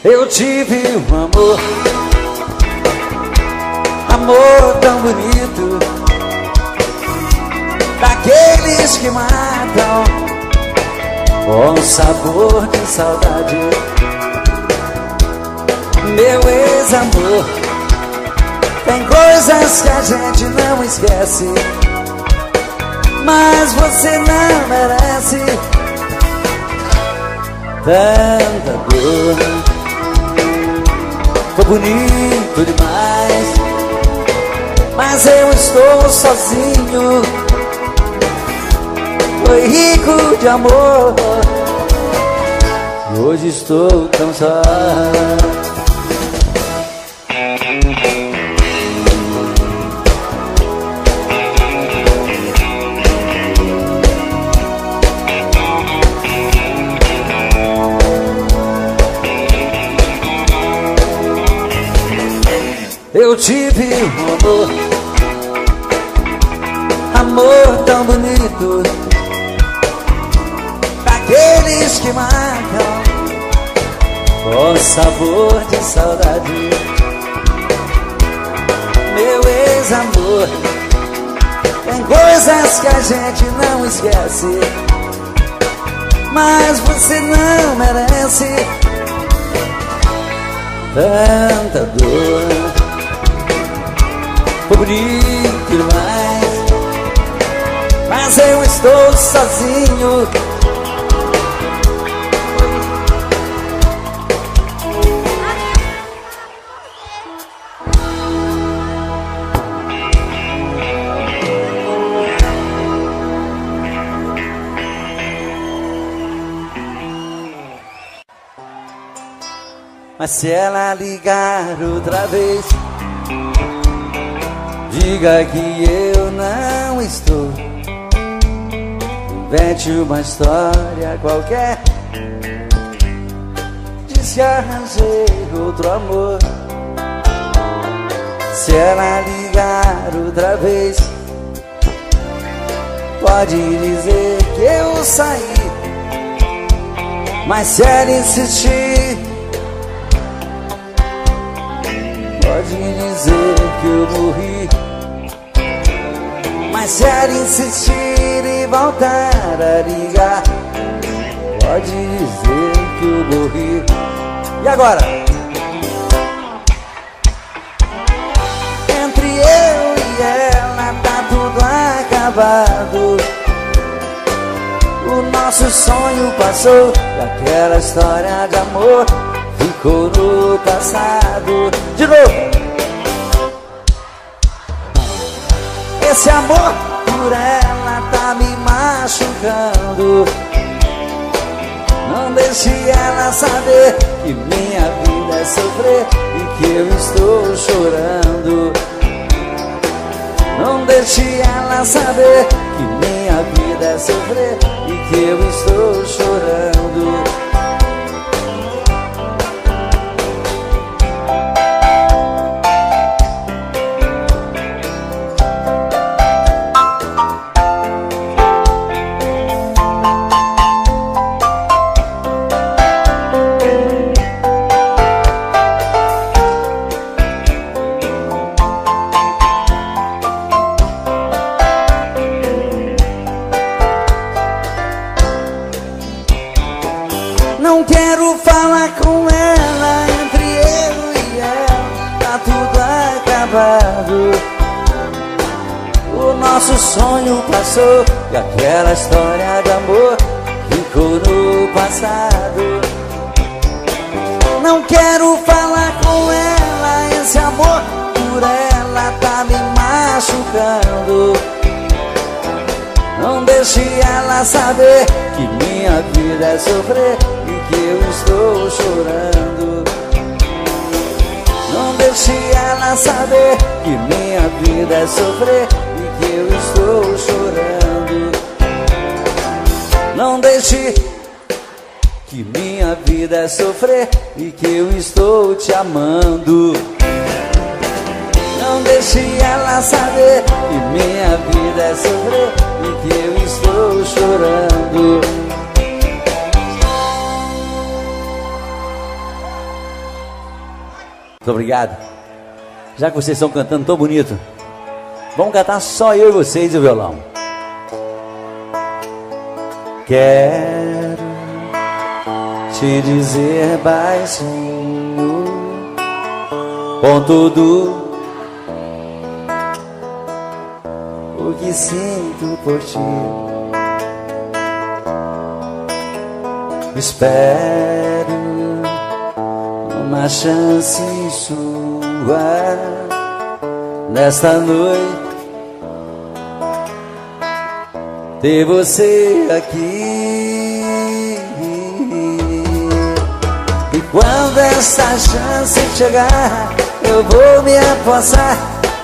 Eu tive um amor, amor tão bonito, daqueles que matam com sabor de saudade. Meu ex-amor, tem coisas que a gente não esquece, mas você não merece tanta dor. Foi bonito demais, mas eu estou sozinho. Foi rico de amor, e hoje estou tão só. Eu tive um amor, amor tão bonito, daqueles que marcam com sabor de saudade. Meu ex-amor, tem coisas que a gente não esquece, mas você não merece tanta dor. Foi bonito demais, mas eu estou sozinho. Mas se ela ligar outra vez, diga que eu não estou. Invente uma história qualquer, diz que arranjei outro amor. Se ela ligar outra vez, pode dizer que eu saí. Mas se ela insistir, pode dizer que eu morri. Mas se ela insistir e voltar a ligar, pode dizer que eu morri. E agora? Entre eu e ela tá tudo acabado. O nosso sonho passou e aquela história de amor ficou no passado. De novo! Esse amor por ela tá me machucando. Não deixe ela saber que minha vida é sofrer e que eu estou chorando. Não deixe ela saber que minha vida é sofrer e que eu estou chorando. Não quero falar com ela, entre eu e ela tá tudo acabado. O nosso sonho passou e aquela história de amor ficou no passado. Não quero falar com ela, esse amor por ela tá me machucando. Não deixe ela saber que minha vida é sofrer e que eu estou chorando. Não deixe ela saber que minha vida é sofrer e que eu estou chorando. Não deixe que minha vida é sofrer e que eu estou te amando. Não deixe ela saber que minha vida é sofrer e que eu estou chorando. Muito obrigado. Já que vocês estão cantando tão bonito, vamos cantar só eu e vocês e o violão. Quero te dizer baixinho, com tudo o que sinto por ti. Espero uma chance sua nesta noite, ter você aqui. E quando essa chance chegar, eu vou me apossar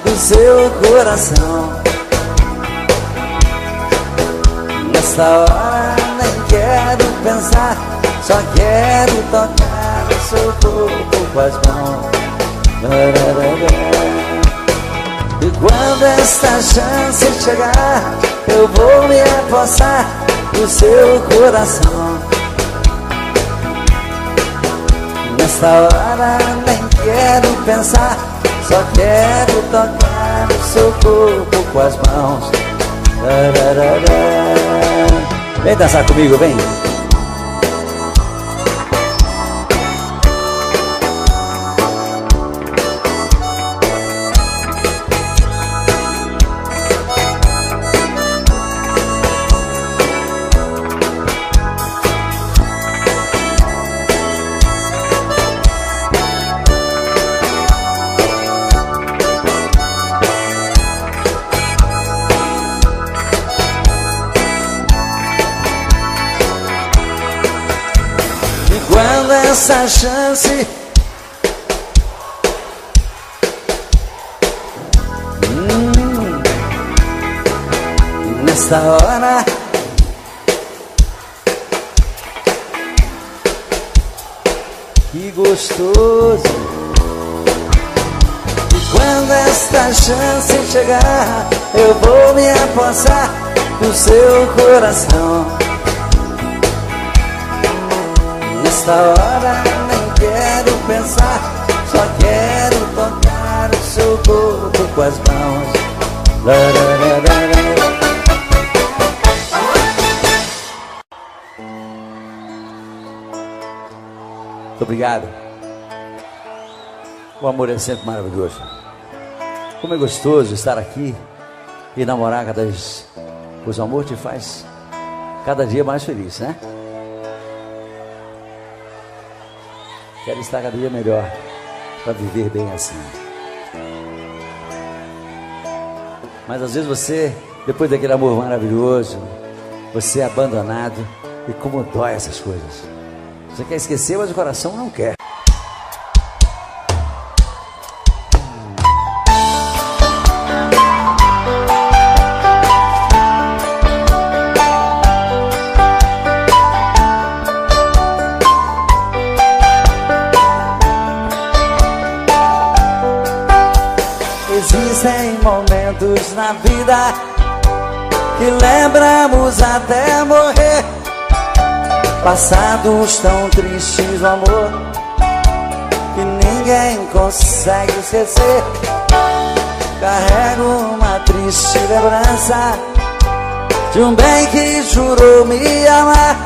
do seu coração. Nesta hora nem quero pensar, só quero tocar o seu corpo com as mãos. E quando esta chance chegar, eu vou me apossar do seu coração. Nesta hora nem quero pensar, só quero tocar o seu corpo com as mãos. Vem dançar comigo, vem. Essa chance nesta hora que gostoso. E quando esta chance chegar, eu vou me apossar do seu coração. Nesta hora nem quero pensar, só quero tocar o seu corpo com as mãos. Muito obrigado. O amor é sempre maravilhoso. Como é gostoso estar aqui e namorar cada vez. Pois o amor te faz cada dia mais feliz, né? Quero estar cada dia melhor para viver bem assim. Mas às vezes você, depois daquele amor maravilhoso, você é abandonado. E como dói essas coisas. Você quer esquecer, mas o coração não quer. Existem momentos na vida que lembramos até morrer, passados tão tristes do amor que ninguém consegue esquecer. Carrego uma triste lembrança de um bem que jurou me amar.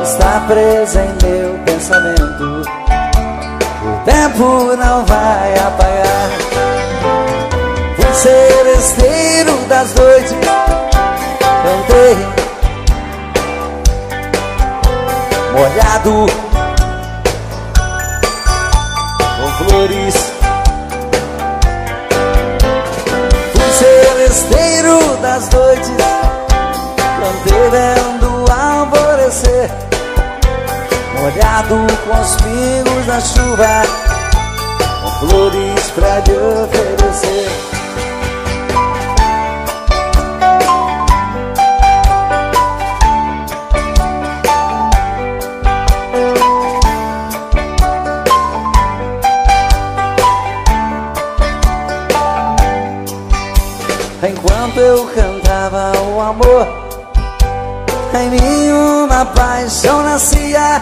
Está preso em meu pensamento, o tempo não vai apagar. Fui seresteiro das noites, cantei molhado com flores. Fui seresteiro das noites, cantei vendo alvorecer, molhado com os pingos da chuva, com flores pra lhe oferecer. Enquanto eu cantava o amor, em mim uma paixão nascia.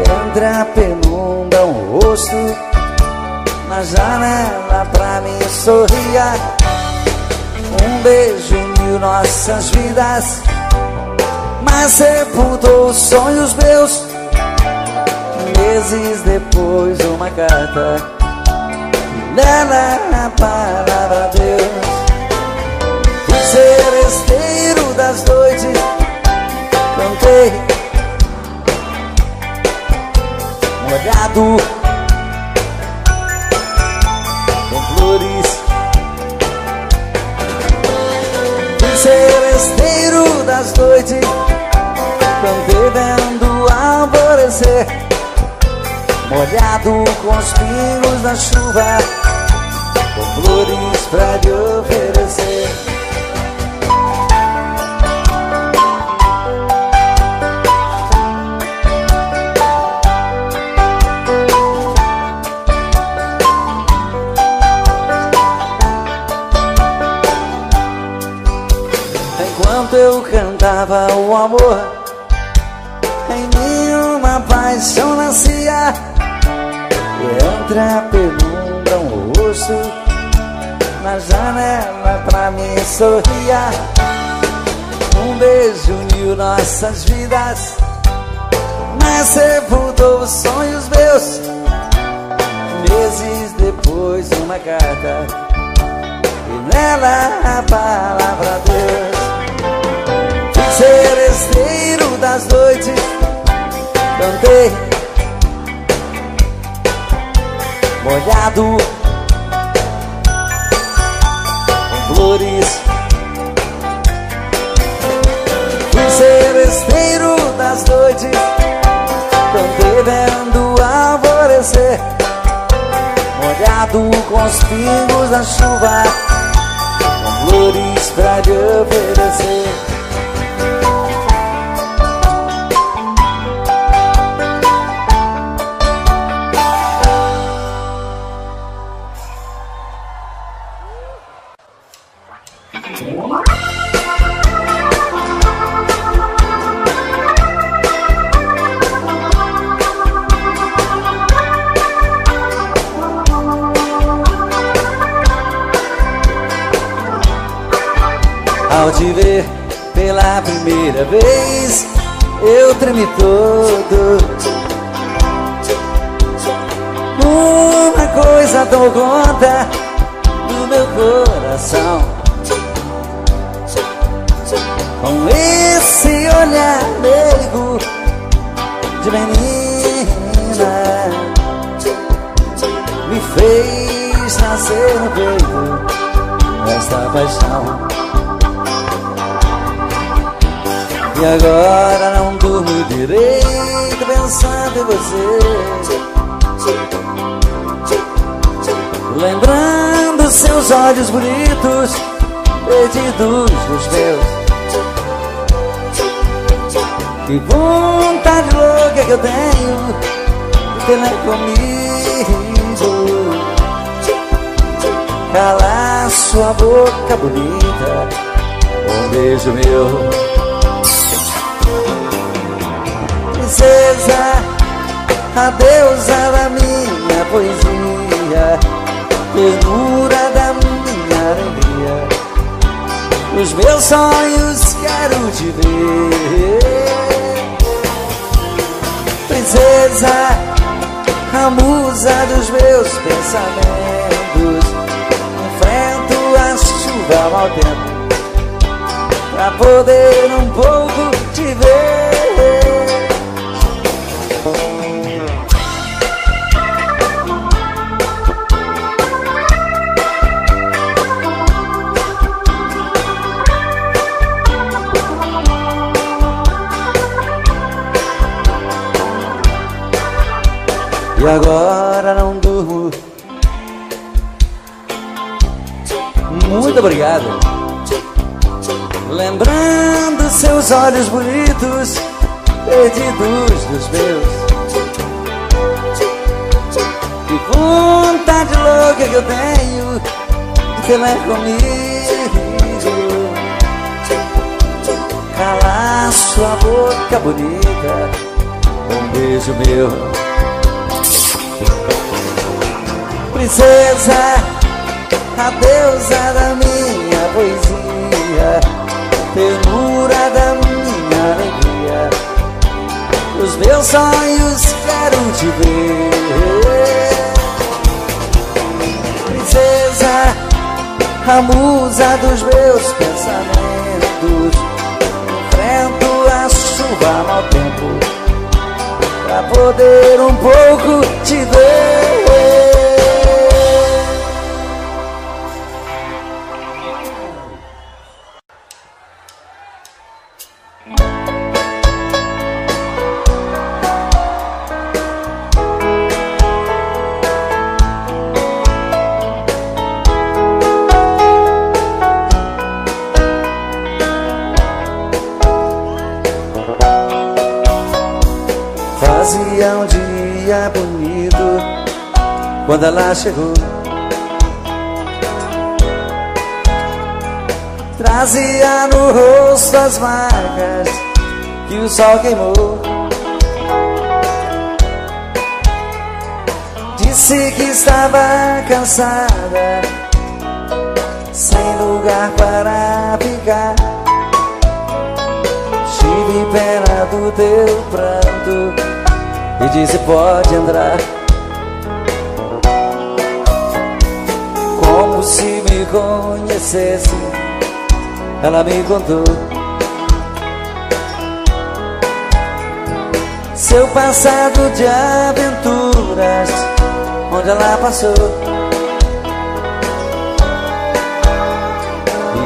Entre a penumbra um rosto na janela pra mim sorria. Um beijo uniu nossas vidas, mas sepultou os sonhos meus. Meses depois uma carta, nela a palavra Deus. Fui seresteiro das noites, cantei molhado com flores. Fui seresteiro das noites, cantei vendo alvorecer, molhado com os pingos da chuva, com flores pra lhe oferecer. Enquanto eu cantava o amor, em mim uma paixão nascia. Entre a penumbra um rosto na janela pra mim sorria. Um beijo uniu nossas vidas, mas sepultou os sonhos meus. Meses depois uma carta, e nela a palavra Deus. Fui seresteiro das noites, cantei molhado com flores. Fui seresteiro das noites, cantei vendo alvorecer, molhado com os pingos da chuva, com flores pra lhe oferecer. Ao te ver pela primeira vez, eu tremi todo. Uma coisa tomou conta do meu coração, com esse olhar meigo de menina, me fez nascer no peito esta paixão. E agora não durmo direito pensando em você, lembrando seus olhos bonitos, perdidos dos meus. Que vontade louca que eu tenho de ter comigo, calar sua boca bonita, um beijo meu. Princesa, a deusa da minha poesia, ternura da minha alegria, nos meus sonhos quero te ver. Princesa, a musa dos meus pensamentos, enfrento a chuva ao mau tempo, pra poder um pouco te ver. E agora não durmo. Muito obrigado. Lembrando seus olhos bonitos, perdidos dos meus. Que vontade louca que eu tenho de ter mais comigo, calar sua boca bonita, um beijo meu. Princesa, a deusa da minha poesia, ternura da minha alegria, os meus sonhos quero te ver. Princesa, a musa dos meus pensamentos, enfrento a chuva mau tempo pra poder um pouco te ver. Fazia um dia bonito quando ela chegou, trazia no rosto as marcas que o sol queimou. Disse que estava cansada, sem lugar para ficar. Tive pena do teu pranto e disse pode entrar, como se me conhecesse. Ela me contou seu passado de aventuras, onde ela passou.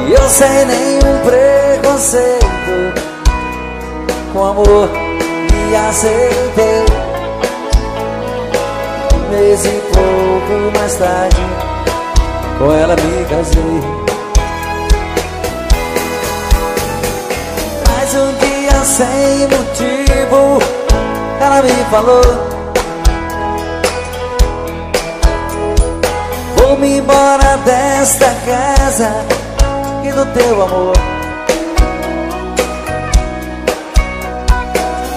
E eu sem nenhum preconceito, com amor me aceitei. Um mês e pouco mais tarde, com ela me casei. Mas um dia sem motivo, ela me falou: vou-me embora desta casa e do teu amor.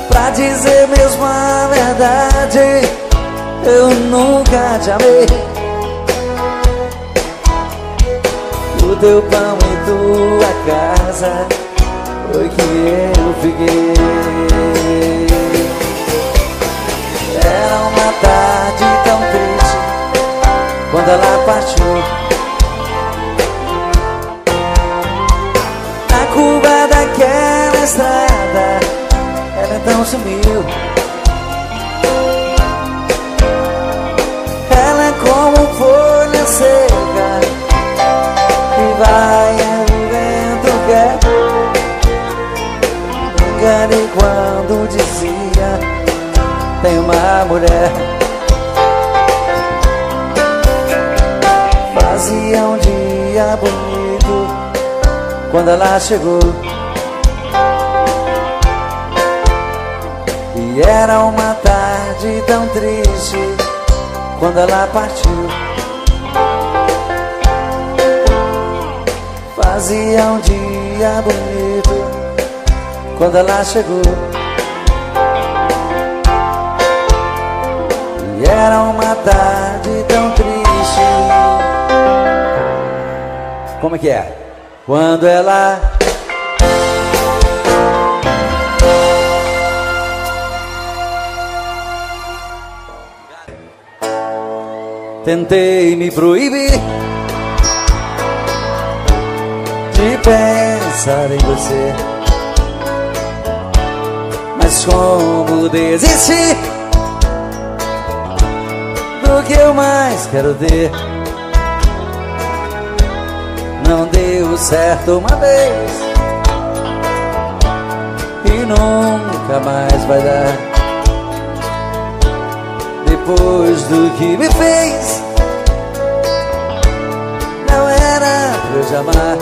Pra dizer mesmo a verdade, eu nunca te amei. O teu pão e tua casa foi que eu fiquei. Era uma tarde tão triste quando ela partiu. Na curva daquela estrada, ela então sumiu. Ela é como folha seca que vai e o vento quer. Me enganei quando dizia tem uma mulher. Fazia um dia bonito quando ela chegou, e era uma tarde tão triste quando ela partiu. Fazia um dia bonito quando ela chegou, e era uma tarde tão triste. Como é que é? Quando ela tentei me proibir de pensar em você, mas como desistir do que eu mais quero ter? Não deu certo uma vez e nunca mais vai dar. Depois do que me fez, não era pra eu te amar.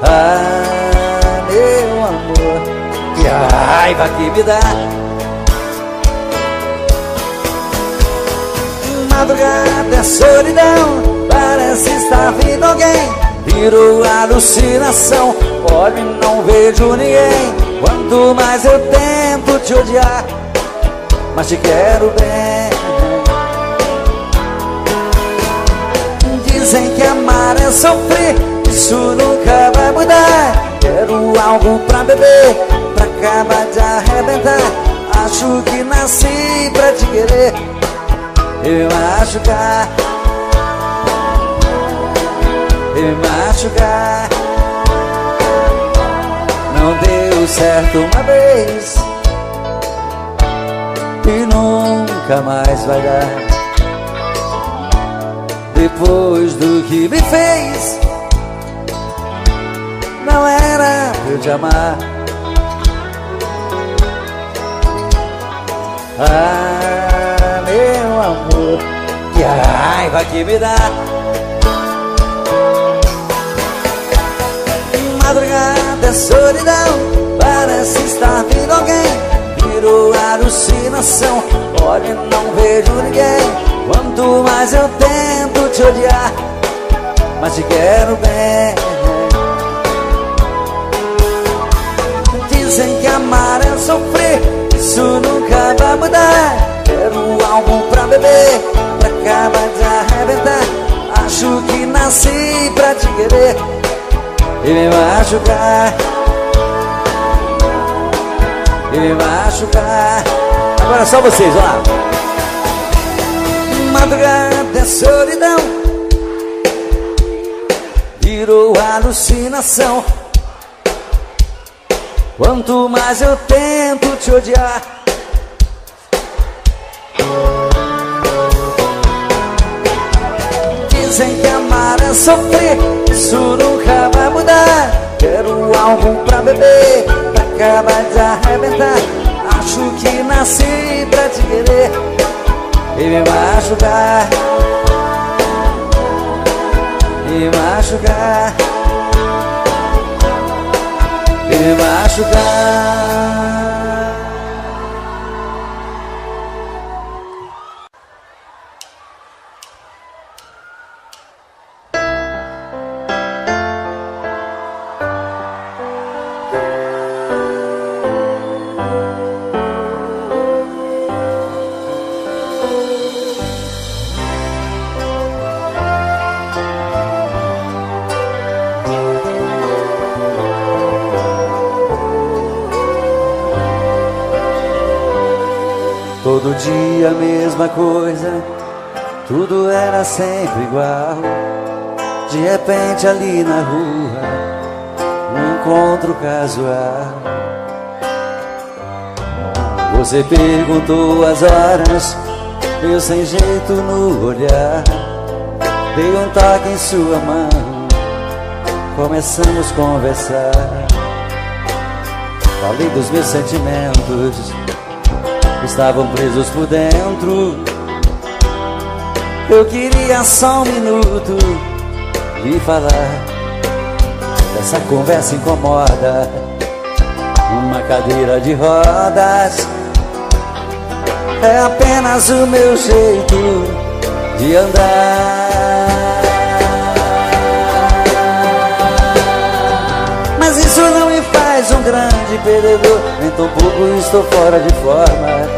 Ah, meu amor, que raiva que me dá. Madrugada é solidão, parece estar vindo alguém, e virou alucinação. Olho e não vejo ninguém. Quanto mais eu tento te odiar, mas te quero bem. Dizem que amar é sofrer, isso nunca vai mudar. Quero algo pra beber, pra acabar de arrebentar. Acho que nasci pra te querer e me machucar, e me machucar. Não deu certo uma vez e nunca mais vai dar. Depois do que me fez, não era pra eu te amar. Ah, meu amor, que raiva que me dá. Madrugada é solidão, parece estar vindo alguém. Virou alucinação, olho e não vejo ninguém. Quanto mais eu tento te odiar, mas te quero bem. Dizem que amar é sofrer, isso nunca vai mudar. Quero algo pra beber, pra acabar de arrebentar. Acho que nasci pra te querer e me machucar, e me machucar. Agora só vocês, ó lá. Madrugada é solidão, virou alucinação. Quanto mais eu tento te odiar, dizem que amar é sofrer, isso nunca vai mudar. Quero algo pra beber, pra acabar de arrebentar. Acho que nasci pra te querer e me machucar, e me machucar, e me machucar. Todo dia a mesma coisa, tudo era sempre igual. De repente ali na rua, um encontro casual. Você perguntou as horas, eu sem jeito no olhar. Dei um toque em sua mão, começamos a conversar. Falei dos meus sentimentos, estavam presos por dentro. Eu queria só um minuto lhe falar. Essa conversa incomoda, uma cadeira de rodas é apenas o meu jeito de andar. Mas isso não me faz um grande perdedor, nem tão pouco estou fora de forma.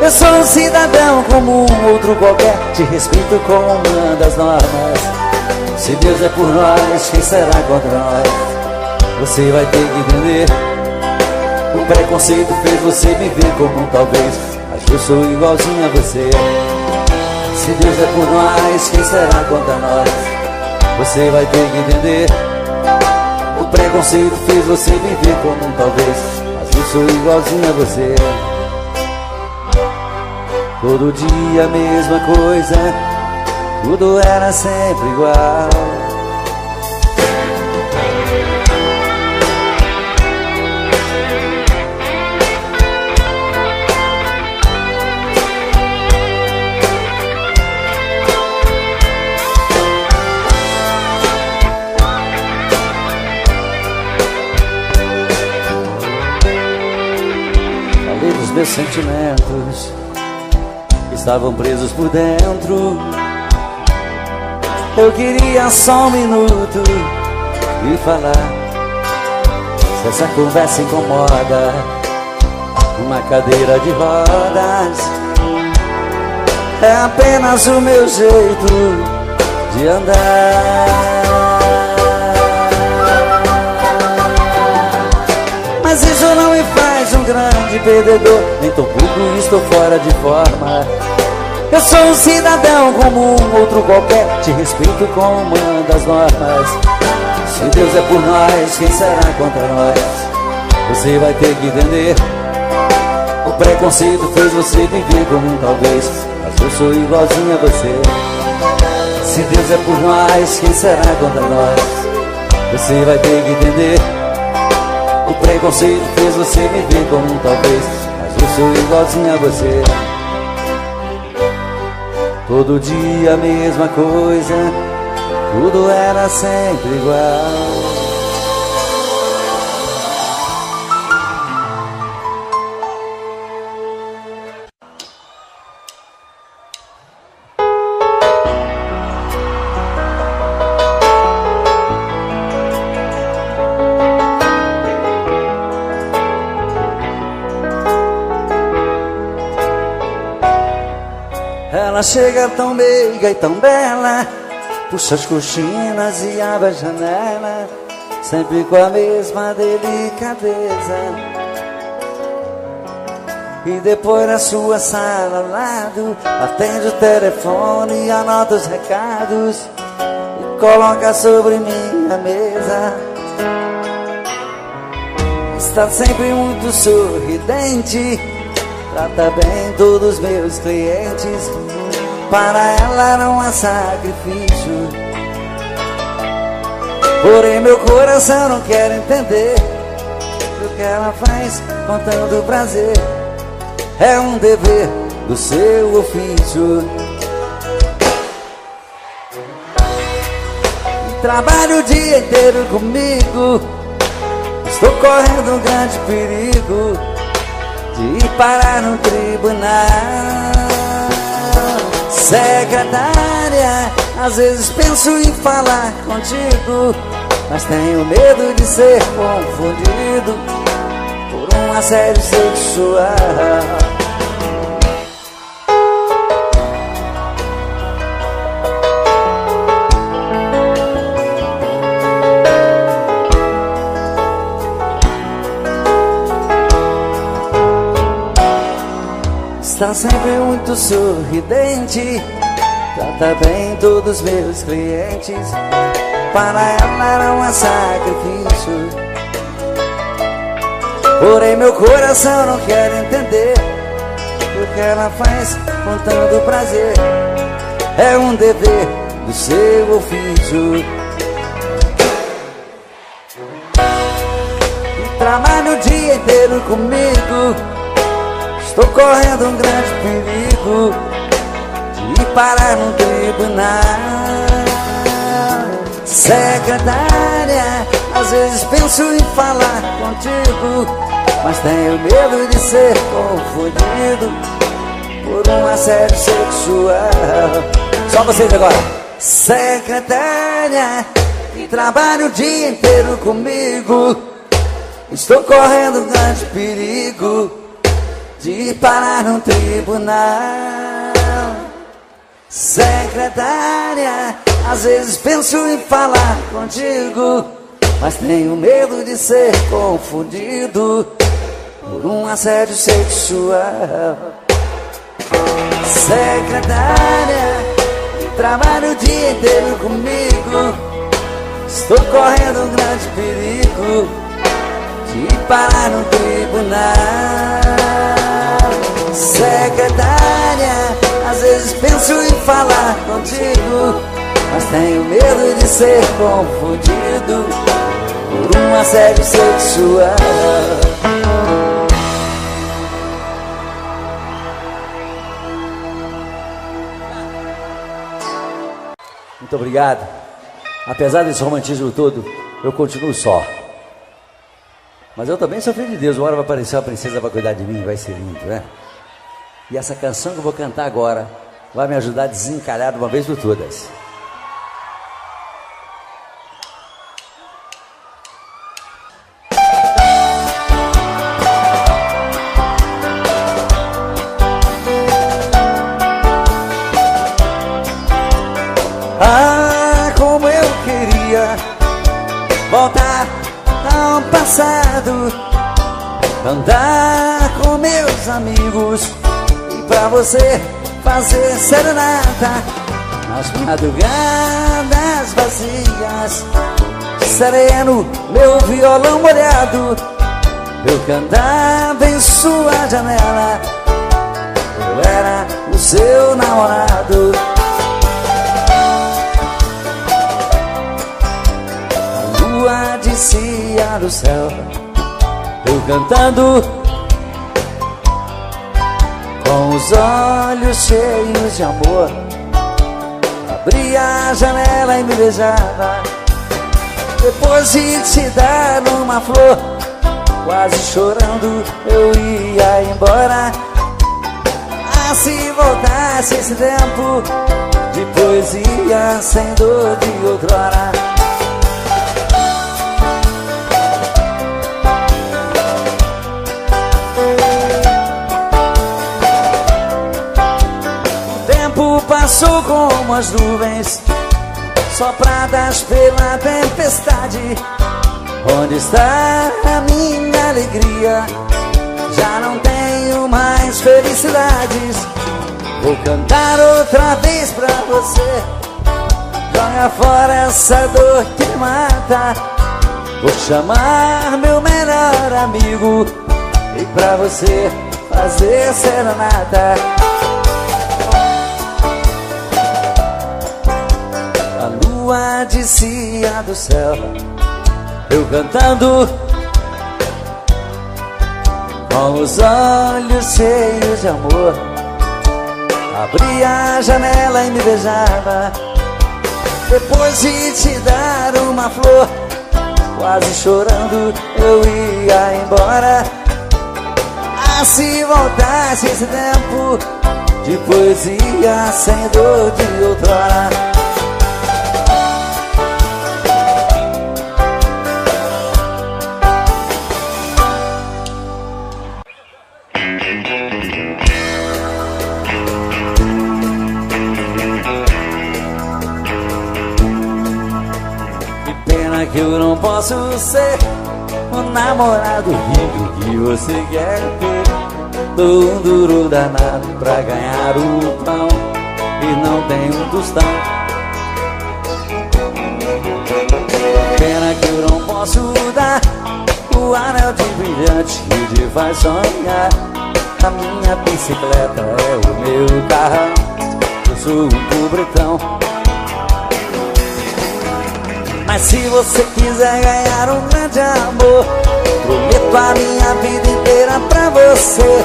Eu sou um cidadão como um outro qualquer, te respeito como uma das normas. Se Deus é por nós, quem será contra nós? Você vai ter que entender. O preconceito fez você me ver como um talvez, mas eu sou igualzinho a você. Se Deus é por nós, quem será contra nós? Você vai ter que entender. O preconceito fez você me ver como um talvez, mas eu sou igualzinho a você. Todo dia a mesma coisa, tudo era sempre igual. Falei dos meus sentimentos, estavam presos por dentro. Eu queria só um minuto e falar. Se essa conversa incomoda, uma cadeira de rodas é apenas o meu jeito de andar. Mas isso não me faz um grande perdedor, nem tão pouco estou fora de forma. Eu sou um cidadão como um outro qualquer, te respeito como uma das normas. Se Deus é por nós, quem será contra nós? Você vai ter que entender. O preconceito fez você viver como um talvez, mas eu sou igualzinho a você. Se Deus é por nós, quem será contra nós? Você vai ter que entender. O preconceito fez você me ver como um talvez, mas eu sou igualzinho a você. Todo dia a mesma coisa, tudo era sempre igual. Ela chega tão meiga e tão bela, puxa as cortinas e abre a janela, sempre com a mesma delicadeza. E depois na sua sala ao lado, atende o telefone e anota os recados e coloca sobre minha mesa. Está sempre muito sorridente, trata bem todos os meus clientes. Para ela não há sacrifício, porém meu coração não quer entender o que ela faz com tanto prazer. É um dever do seu ofício. Trabalho o dia inteiro comigo, estou correndo um grande perigo de ir parar no tribunal. Secretária, às vezes penso em falar contigo, mas tenho medo de ser confundido por um assédio sexual. Está sempre muito sorridente, trata bem todos os meus clientes. Para ela não há sacrifício, porém meu coração não quer entender o que ela faz com tanto prazer. É um dever do seu ofício. Trabalho o dia inteiro comigo, estou correndo um grande perigo de ir parar no tribunal. Secretária, às vezes penso em falar contigo, mas tenho medo de ser confundido por um assédio sexual. Só vocês agora. Secretária, que trabalha o dia inteiro comigo, estou correndo um grande perigo de ir parar no tribunal. Secretária, às vezes penso em falar contigo, mas tenho medo de ser confundido por um assédio sexual. Secretária, trabalho o dia inteiro comigo, estou correndo um grande perigo de ir parar no tribunal. Secretária, às vezes penso em falar contigo, mas tenho medo de ser confundido por um assédio sexual. Muito obrigado. Apesar desse romantismo todo, eu continuo só. Mas eu também sou filho de Deus. Uma hora vai aparecer uma princesa para cuidar de mim, vai ser lindo, né? E essa canção que eu vou cantar agora vai me ajudar a desencalhar de uma vez por todas. namorado, andar com meus amigos e pra você fazer serenata nas madrugadas vazias. Sereno, meu violão molhado, eu cantava em sua janela. Eu era o seu namorado. A lua descia do céu, eu cantando com os olhos cheios de amor. Abria a janela e me beijava, depois de te dar uma flor. Quase chorando eu ia embora. Ah, se voltasse esse tempo de poesia sem dor de outrora. O tempo passou como as nuvens sopradas pela tempestade. Onde está a minha alegria? Já não tenho mais felicidades. Vou cantar outra vez pra você. Joga fora essa dor que me mata. Vou chamar meu melhor amigo e pra você fazer serenata. A lua descia do céu, eu cantando com os olhos cheios de amor. Abria a janela e me beijava, depois de te dar uma flor. Quase chorando eu ia embora. Ah, se voltasse esse tempo de poesia sem dor de outrora. Que eu não posso ser o namorado rico que você quer ter. Dou um duro danado pra ganhar o pão e não tenho um tostão. Pena que eu não posso dar o anel de brilhante que te faz sonhar. A minha bicicleta é o meu carrão, eu sou um pobretão. Mas se você quiser ganhar um grande amor, prometo a minha vida inteira pra você.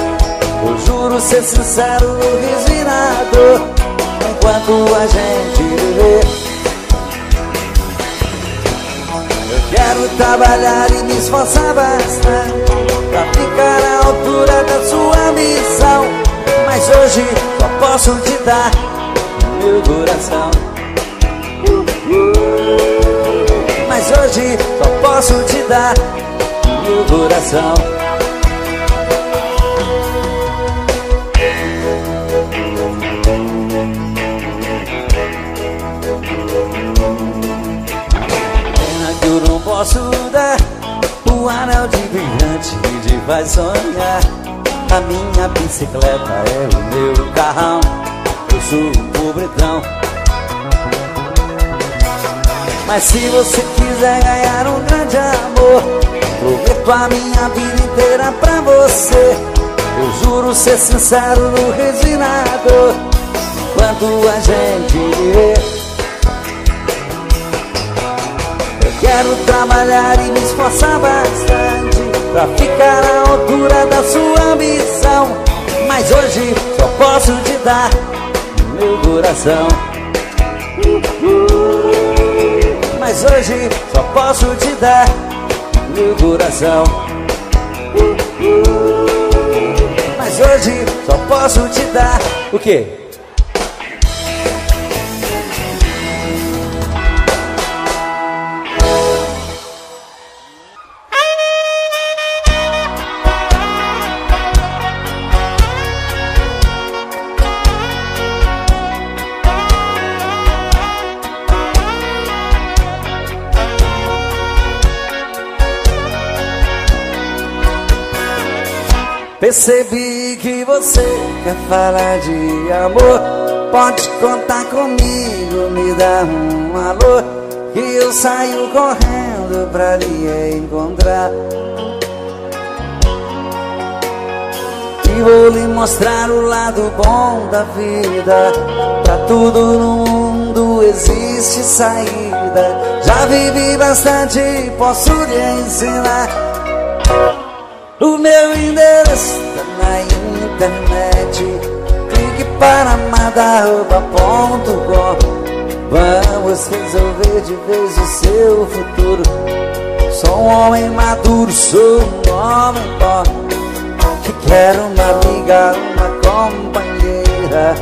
Eu juro ser sincero, resinado, enquanto a gente viver. Eu quero trabalhar e me esforçar bastante pra ficar à altura da sua missão. Mas hoje só posso te dar meu coração. Mas hoje só posso te dar meu coração. Pena que eu não posso dar o anel de brilhante que te faz sonhar. A minha bicicleta é o meu carrão, eu sou um pobretão. Mas se você quiser ganhar um grande amor, prometo a minha vida inteira pra você. Eu juro ser sincero no resinado, enquanto a gente viver. Eu quero trabalhar e me esforçar bastante pra ficar à altura da sua ambição. Mas hoje só posso te dar meu coração. Mas hoje só posso te dar meu coração. Mas hoje só posso te dar o quê? Percebi que você quer falar de amor. Pode contar comigo, me dá um alô, que eu saio correndo pra lhe encontrar. E vou lhe mostrar o lado bom da vida. Pra tudo no mundo existe saída. Já vivi bastante, posso lhe ensinar. O meu endereço tá na internet. Clique para madarroba.com. Vamos resolver de vez o seu futuro. Sou um homem maduro, sou um homem bom, que quero uma amiga, uma companheira,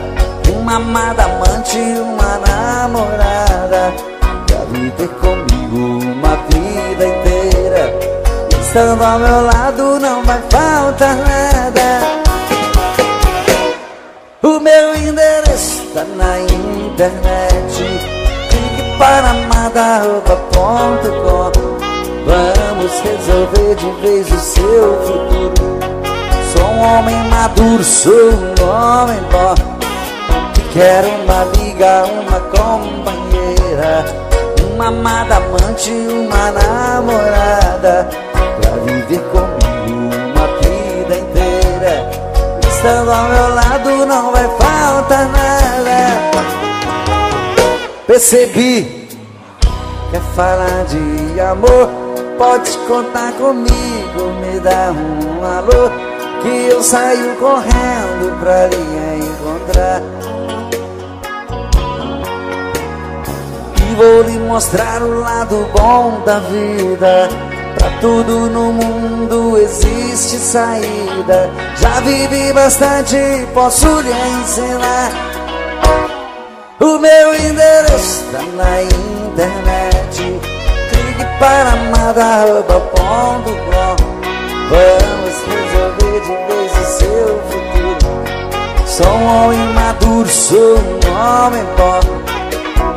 uma amada amante, uma namorada, pra viver comigo uma vida inteira. Estando ao meu lado não vai faltar nada. O meu endereço tá na internet. Clique para madarroba.com. Vamos resolver de vez o seu futuro. Sou um homem maduro, sou um homem bom, que quero uma amiga, uma companheira, uma amada amante, uma namorada, pra viver comigo uma vida inteira. Estando ao meu lado não vai faltar nada. Percebi, quer falar de amor, pode contar comigo, me dá um alô, que eu saio correndo pra lhe encontrar. E vou lhe mostrar o lado bom da vida. Pra tudo no mundo existe saída. Já vivi bastante, posso lhe ensinar. O meu endereço tá na internet. Clique para madarroba.com. Vamos resolver de vez o seu futuro. Sou um homem maduro, sou um homem bom,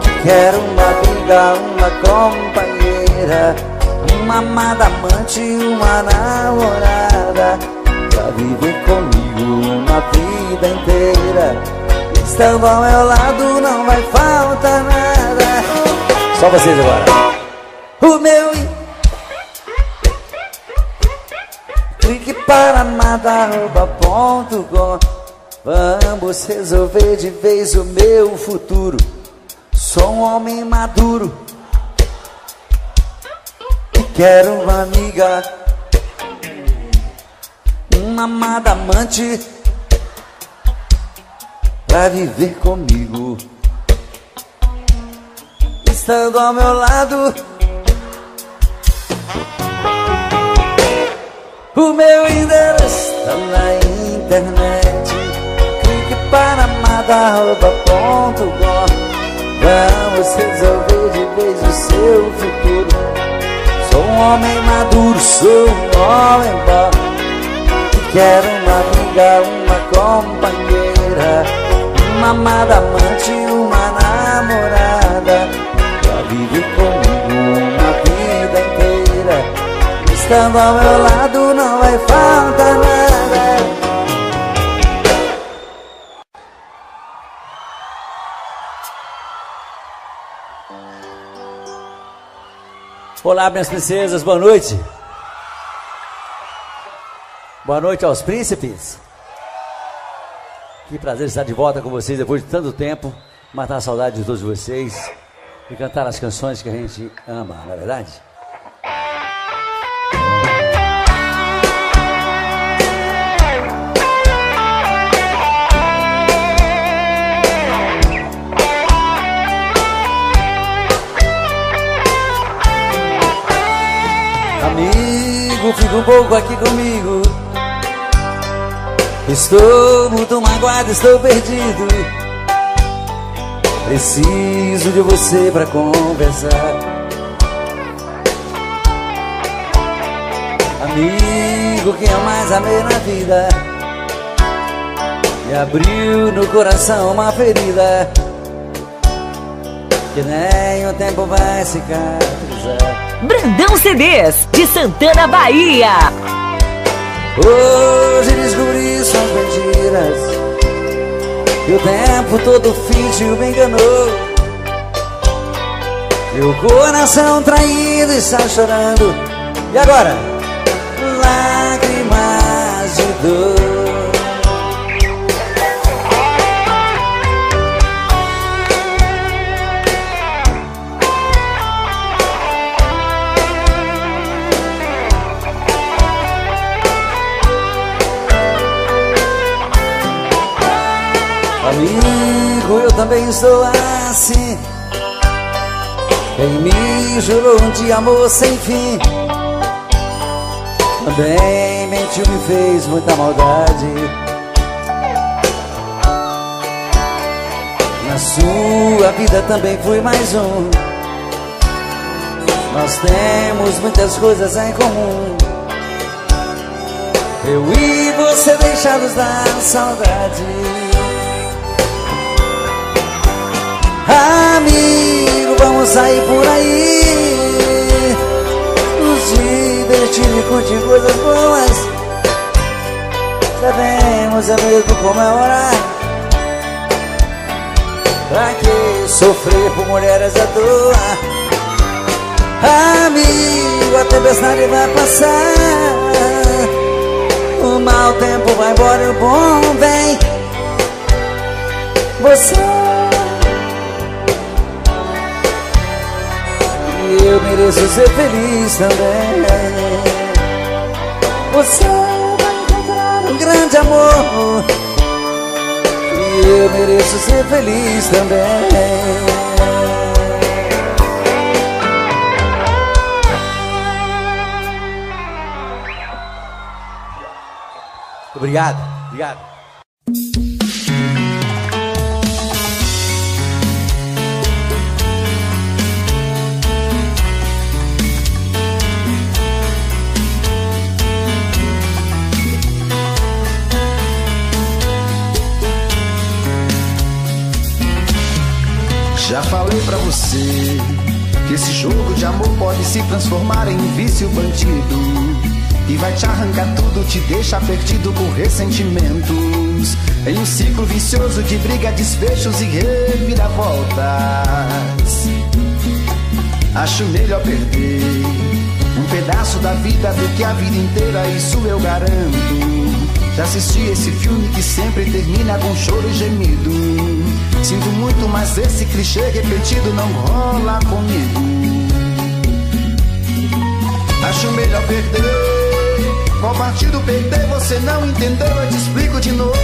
que quero uma amiga, uma companheira, uma amada amante, uma namorada, pra viver comigo uma vida inteira. Estando ao meu lado não vai faltar nada. Só vocês agora. O meu clique para madarroba.com. Vamos resolver de vez o meu futuro. Sou um homem maduro, que quero uma amiga, uma amada amante, pra viver comigo. Estando ao meu lado, o meu endereço tá na internet. Clique para madarroba.com. Vamos resolver de vez o seu futuro. Sou um homem maduro, sou um homem bom, que quero uma amiga, uma companheira, uma amada amante, uma namorada, pra viver comigo uma vida inteira. Estando ao meu lado não vai faltar nada. Olá, minhas princesas, boa noite. Boa noite aos príncipes. Que prazer estar de volta com vocês depois de tanto tempo, matar a saudade de todos vocês e cantar as canções que a gente ama, não é verdade? Amigo, fica um pouco aqui comigo. Estou muito magoado, estou perdido. Preciso de você pra conversar. Amigo, quem eu mais amei na vida, me abriu no coração uma ferida que nem o tempo vai cicatrizar. Brandão CDs, de Santana, Bahia. Hoje eles E o tempo todo fingiu, me enganou. Meu coração traído está chorando. E agora? Lágrimas de dor. Amigo, eu também estou assim. Quem me jurou de amor sem fim também mentiu, me fez muita maldade. Na sua vida também fui mais um. Nós temos muitas coisas em comum. Eu e você deixados da saudade. Amigo, vamos sair por aí, nos divertir e curtir coisas boas. Devemos é mesmo comemorar. Pra que sofrer por mulheres à toa? Amigo, a tempestade vai passar, o mau tempo vai embora e o bom vem. Você, eu mereço ser feliz também. Você vai encontrar um grande amor e eu mereço ser feliz também. Obrigado, obrigado. Já falei pra você que esse jogo de amor pode se transformar em vício bandido e vai te arrancar tudo, te deixar perdido por ressentimentos, em um ciclo vicioso de briga, desfechos e reviravoltas. Acho melhor perder um pedaço da vida do que a vida inteira, isso eu garanto. Já assisti esse filme que sempre termina com choro e gemido. Sinto muito, mas esse clichê repetido não rola comigo. Acho melhor perder. Qual partido perder? Você não entendeu, eu te explico de novo.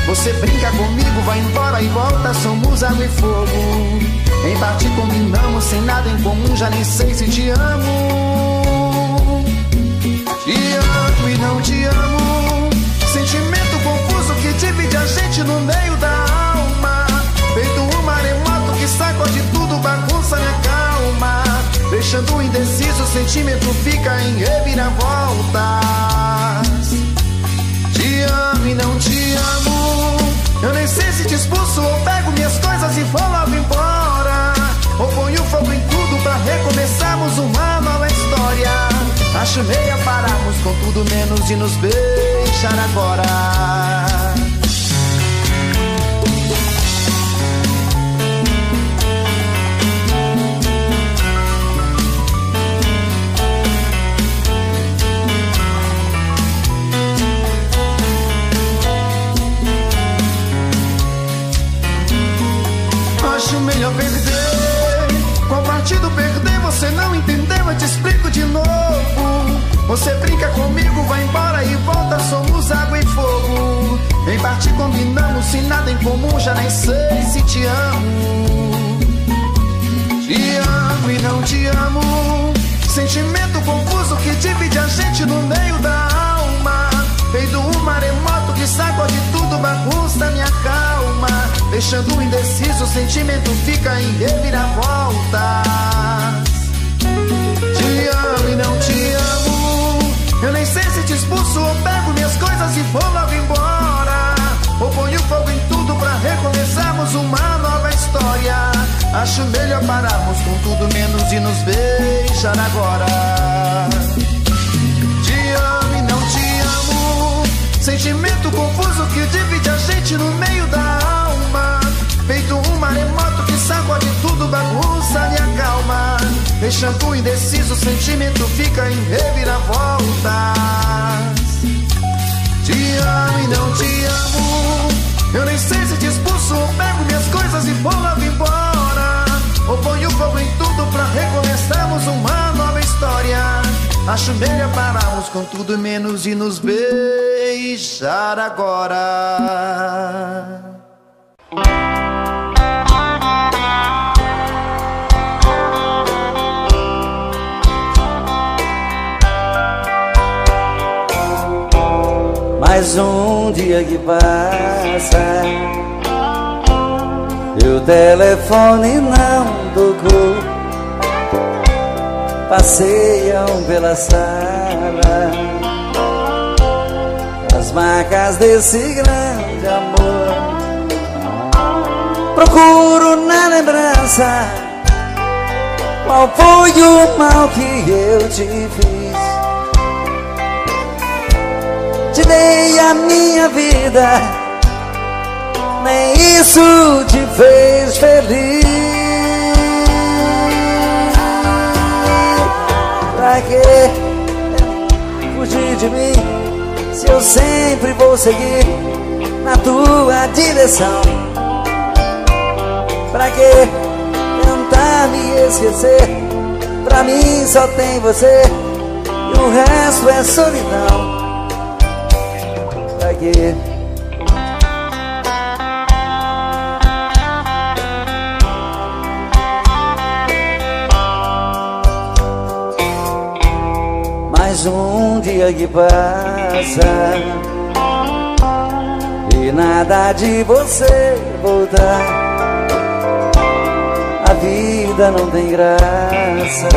Você brinca comigo, vai embora e volta, somos água e fogo. Em parte combinamos, sem nada em comum, já nem sei se te amo. Te amo e não te amo. Sentimento confuso que divide a gente no meio da alma. Feito um maremoto que sacode tudo, bagunça minha calma. Deixando indeciso, o sentimento fica em reviravoltas. Te amo e não te amo. Eu nem sei se te expulso ou pego minhas coisas e vou logo embora, ou ponho fogo em tudo pra recomeçarmos uma nova história. Acho meia pararmos com tudo menos de nos beijar agora. Acho melhor perder. Qual partido perder? Você não entendeu, eu te explico de novo. Você brinca comigo, vai embora e volta, somos água e fogo. Em parte combinamos, sem nada em comum, já nem sei se te amo. Te amo e não te amo. Sentimento confuso que divide a gente no meio da alma. Feito um maremoto que sacode tudo, bagunça minha calma. Deixando indeciso, o sentimento fica em reviravoltas. Te amo e não te amo. Eu nem sei se te expulso ou pego minhas coisas e vou logo embora, ou ponho fogo em tudo pra recomeçarmos uma nova história. Acho melhor pararmos com tudo menos de nos beijar agora. Te amo e não te amo. Sentimento confuso que divide a gente no meio da deixando indeciso, o sentimento fica em reviravoltas. Te amo e não te amo, eu nem sei se te expulso ou pego minhas coisas e vou lá embora, ou ponho fogo em tudo pra recomeçarmos uma nova história. Acho melhor pararmos com tudo menos de nos beijar agora. Mais um dia que passa e o telefone não tocou. Passeiam pela sala as marcas desse grande amor. Procuro na lembrança qual foi o mal que eu te fiz. Te dei a minha vida, nem isso te fez feliz. Pra que fugir de mim, se eu sempre vou seguir na tua direção? Pra que tentar me esquecer? Pra mim só tem você e o resto é solidão. Pra que? Mais um dia que passa e nada de você voltar. A vida não tem graça,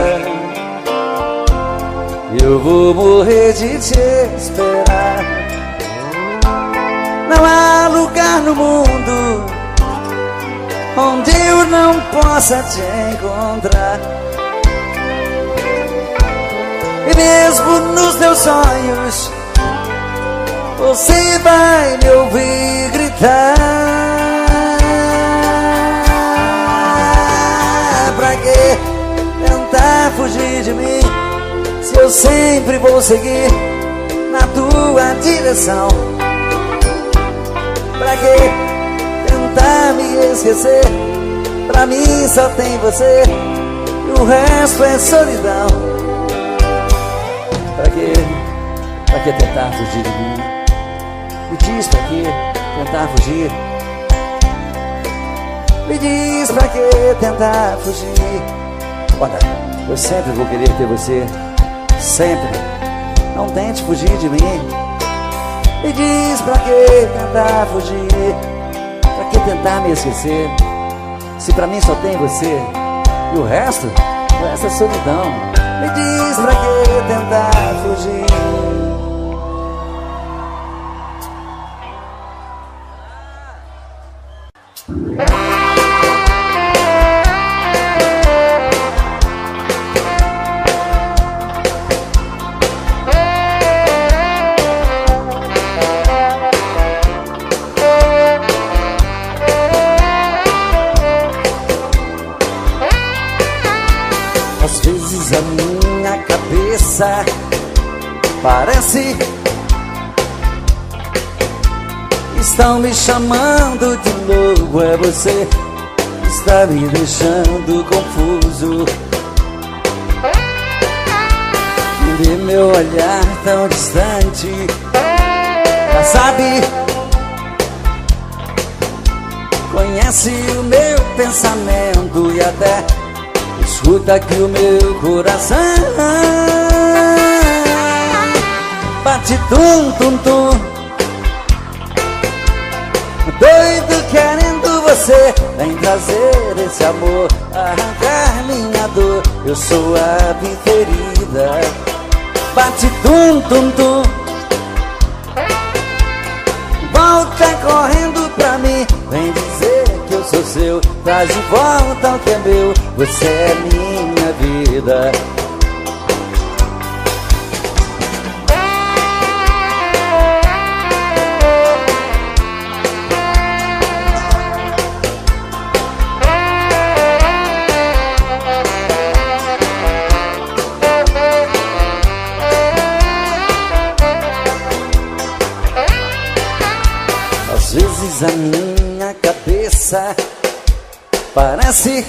eu vou morrer de te esperar. Não há lugar no mundo onde eu não possa te encontrar. E mesmo nos teus sonhos você vai me ouvir gritar. Pra que tentar fugir de mim, se eu sempre vou seguir na tua direção? Pra que tentar me esquecer? Pra mim só tem você e o resto é solidão. Pra que tentar fugir de mim? Me diz pra que tentar fugir? Me diz pra que tentar fugir? Olha, eu sempre vou querer ter você, sempre. Não tente fugir de mim. Me diz pra que tentar fugir? Pra que tentar me esquecer? Se pra mim só tem você e o resto é solidão. Me diz pra que tentar fugir? Às vezes a minha cabeça parece estão me chamando de louco. É você que está me deixando confuso. Vê meu olhar tão distante, já sabe, conhece o meu pensamento e até escuta que o meu coração bate tum tum tum, doido querendo você. Vem trazer esse amor, arrancar minha dor. Eu sou a ferida, bate tum tum tum. Volta correndo pra mim, vem dizer que eu sou seu. Traz de volta o que é meu, você é minha vida. vezes a minha cabeça parece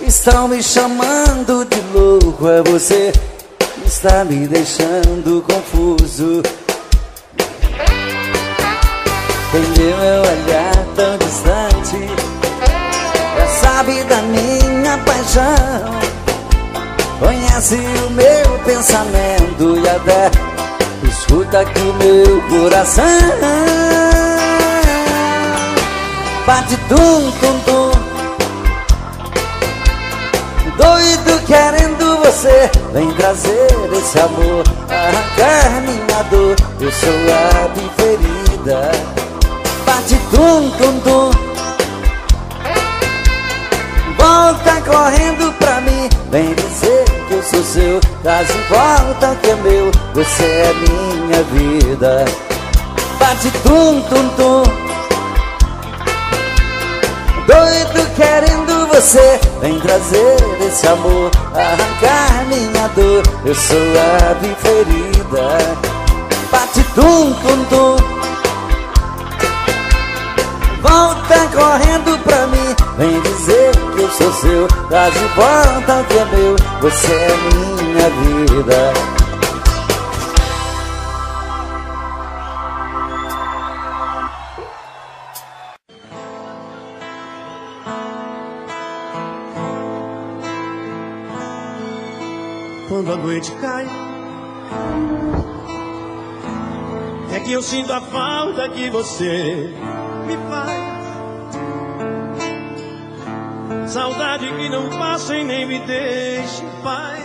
estão me chamando de louco. É você que está me deixando confuso. Entendeu meu olhar tão distante? Já sabe da minha paixão, conhece o meu pensamento e até escuta aqui o meu coração. Bate tum-tum-tum, doido querendo você. Vem trazer esse amor, arrancar minha dor. Eu sou a preferida. Bate tum-tum-tum, volta correndo pra mim. Vem dizer que eu sou seu, traz de volta que é meu. Você é minha vida. Bate tum-tum-tum, doido querendo você. Vem trazer esse amor, arrancar minha dor. Eu sou a preferida. Bate tum-tum-tum, volta correndo pra mim. Vem dizer que eu sou seu, traz de volta o que é meu. Você é minha vida. Quando a noite cai, é que eu sinto a falta que você me faz. Saudade que não passa e nem me deixa em paz.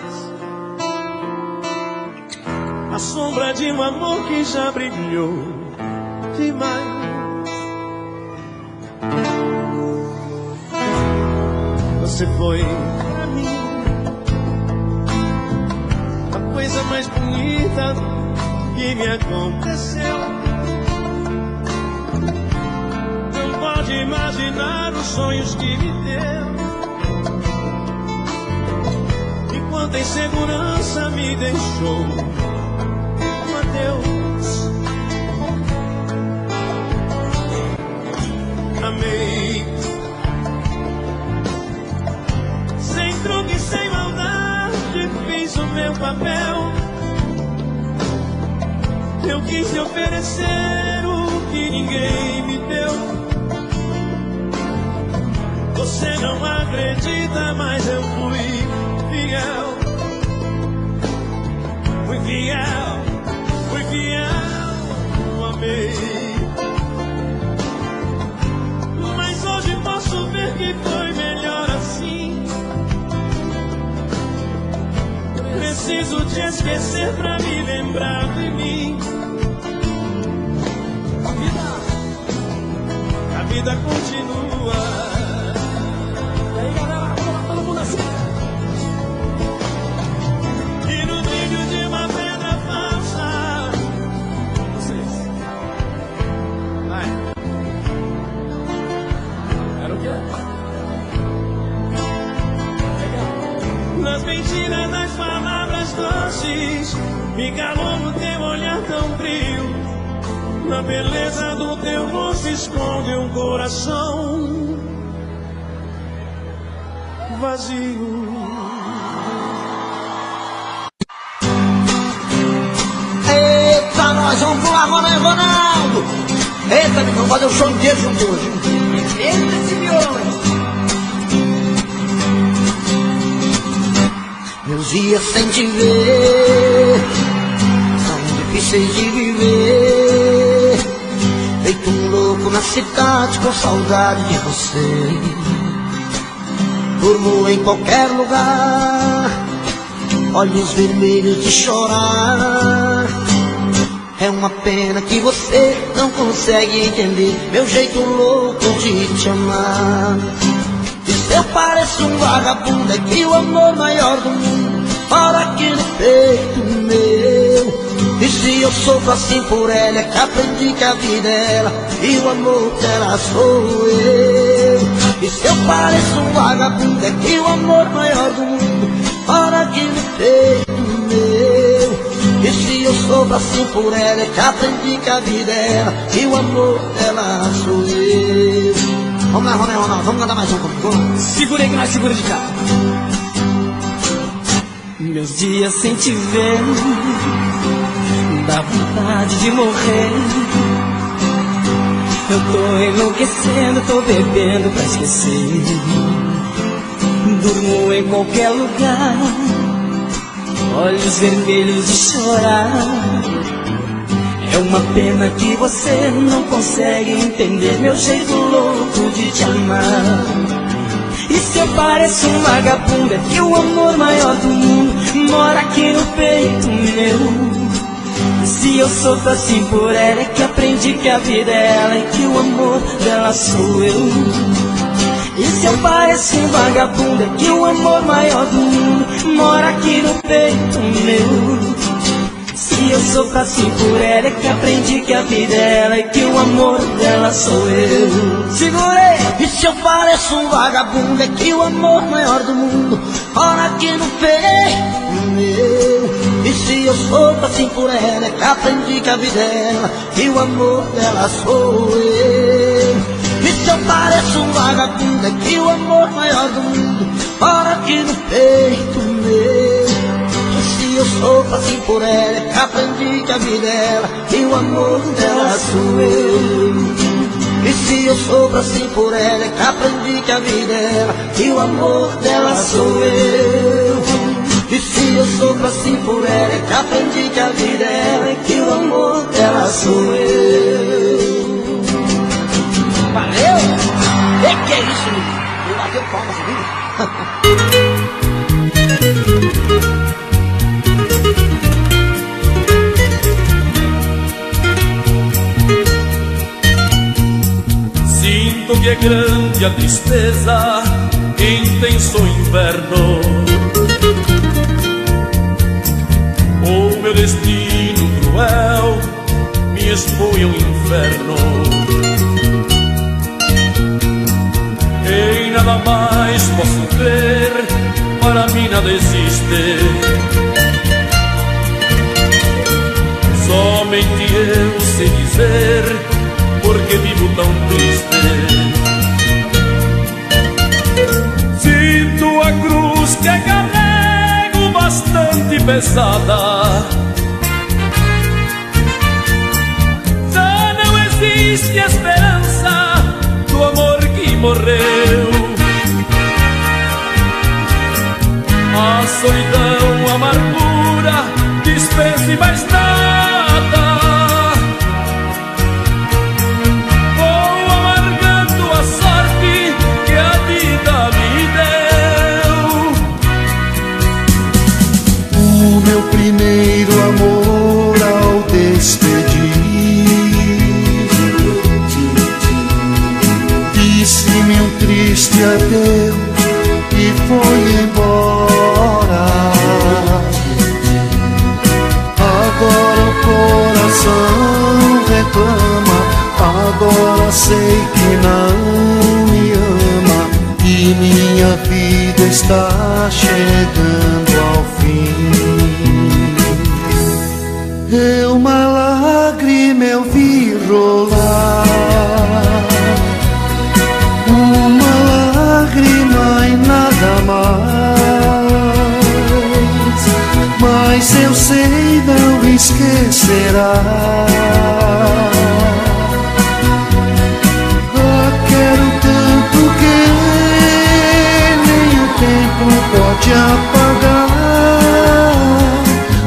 A sombra de um amor que já brilhou demais. Você foi pra mim a coisa mais bonita que me aconteceu. Não pode imaginar os sonhos que me deu. E quanta insegurança me deixou. Um adeus. Amei sem truque, sem maldade, fiz o meu papel. Eu quis te oferecer o que ninguém me deu. Você não acredita, mas eu fui fiel. Fui fiel, fui fiel, amei. Mas hoje posso ver que foi melhor assim. Preciso te esquecer pra me lembrar de mim. A vida continua. E aí, galera, todo mundo assim. E no brilho de uma pedra falsa. Vocês. Vai. Era o quê? Nas mentiras das palavras doces, me calou no teu olhar tão frio. Na beleza do teu rosto esconde um coração vazio. Eita, nós vamos pular agora, né, Ronaldo? Eita, meu irmão, fazer o show inteiro junto hoje. Eita, esse miolo. Meus dias sem te ver são difíceis de viver. Feito um louco na cidade com saudade de você. Durmo em qualquer lugar, olhos vermelhos de chorar. É uma pena que você não consegue entender meu jeito louco de te amar. E se eu pareço um vagabundo, é que o amor maior do mundo mora aqui no peito meu. E se eu sofro assim por ela, é que aprendi que a vida é ela e o amor dela sou eu. E se eu pareço um vagabundo, é que o amor maior do mundo mora aqui no peito meu. E se eu sofro sofro assim por ela, é que aprendi que a vida é ela e o amor dela sou eu. Vamos lá, Ronaldo, vamos cantar mais um pouco. Segura aí que nós segura de cá. Meus dias sem te ver, dá vontade de morrer. Eu tô enlouquecendo, tô bebendo pra esquecer. Durmo em qualquer lugar, olhos vermelhos de chorar. É uma pena que você não consegue entender meu jeito louco de te amar. E se eu pareço um vagabundo, é que o amor maior do mundo mora aqui no peito meu. E se eu sofro assim por ela, é que aprendi que a vida é ela e que o amor dela sou eu. E se eu pareço um vagabundo, é que o amor maior do mundo mora aqui no peito meu. Se eu sofro assim por ela, é que aprendi que a vida é ela e que o amor dela sou eu. Segurei! E se eu pareço um vagabundo, é que o amor maior do mundo mora aqui no peito meu. E se eu sofro assim por ela, é que aprendi que a vida é ela e o amor dela sou eu. E se eu pareço um vagabundo, é que o amor maior do mundo mora aqui no peito meu. E se eu sofro assim por ela, é que aprendi que a vida é ela e o amor dela sou eu. E se eu sofro assim por ela, é que aprendi que a vida é ela e o amor dela sou eu. E se eu sofro assim por ela, é que aprendi que a vida é ela e que o amor dela sou eu. Valeu! E que é isso, menino? Eu bateu palmas, viu? Sinto que é grande a tristeza, intenso inverno. O meu destino cruel me expõe ao inferno. Em nada mais posso crer, para mim nada existe. Somente eu sei dizer porque vivo tão triste. Sinto a cruz que carrego bastante pesada. Já não existe esperança do amor que morreu. A solidão, a amargura, dispense mais nada. Vou amargando a sorte que a vida me deu. O meu primeiro amor ao despedir disse-me um triste adeus e foi embora. Agora o coração reclama, agora sei que não me ama e minha vida está chegando ao fim. Uma lágrima eu vi rolar, uma lágrima e nada mais, mas eu sei não esquecerá. Quero tanto que nem o tempo pode apagar.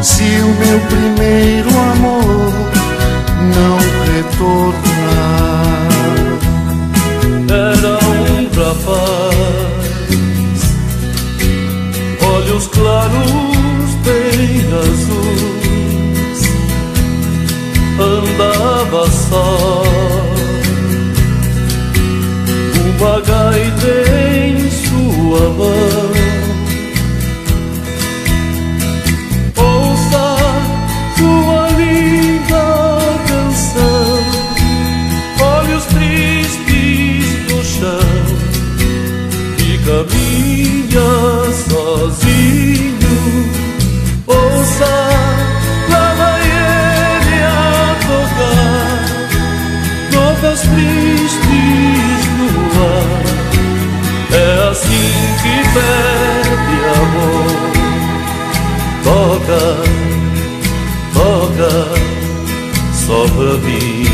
Se o meu primeiro amor não retornar. Era um rapaz, olhos claros, bem azuis, andava só, uma gaita em sua mão. Ouça sua linda canção, olhos tristes no chão, e caminha sozinho. Ouça, lá vai toca só pra mim.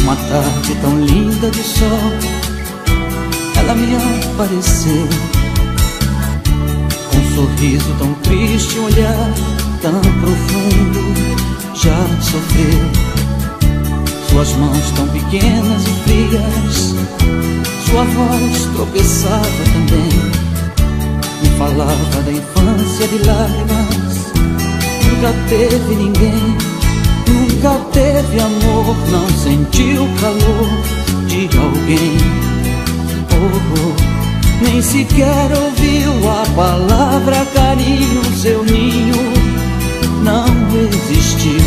Uma tarde tão linda de sol, ela me apareceu, com um sorriso tão triste, um olhar tão profundo. Já sofreu, suas mãos tão pequenas e frias, sua voz tropeçava também, me falava da infância de lágrimas. Nunca teve ninguém, nunca teve amor, não sentiu o calor de alguém. Nem sequer ouviu a palavra carinho, seu ninho não existiu.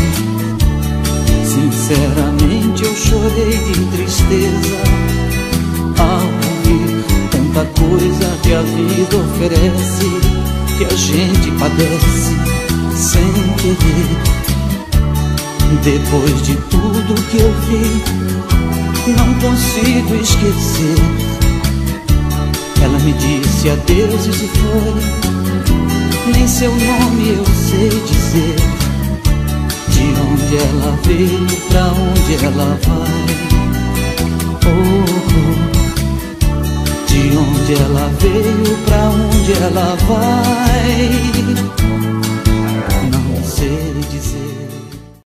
Sinceramente eu chorei de tristeza ao ouvir tanta coisa que a vida oferece, que a gente padece sem querer. Depois de tudo que eu vi, não consigo esquecer. Ela me disse adeus e se foi, nem seu nome eu sei dizer. De onde ela veio, pra onde ela vai. De onde ela veio, pra onde ela vai.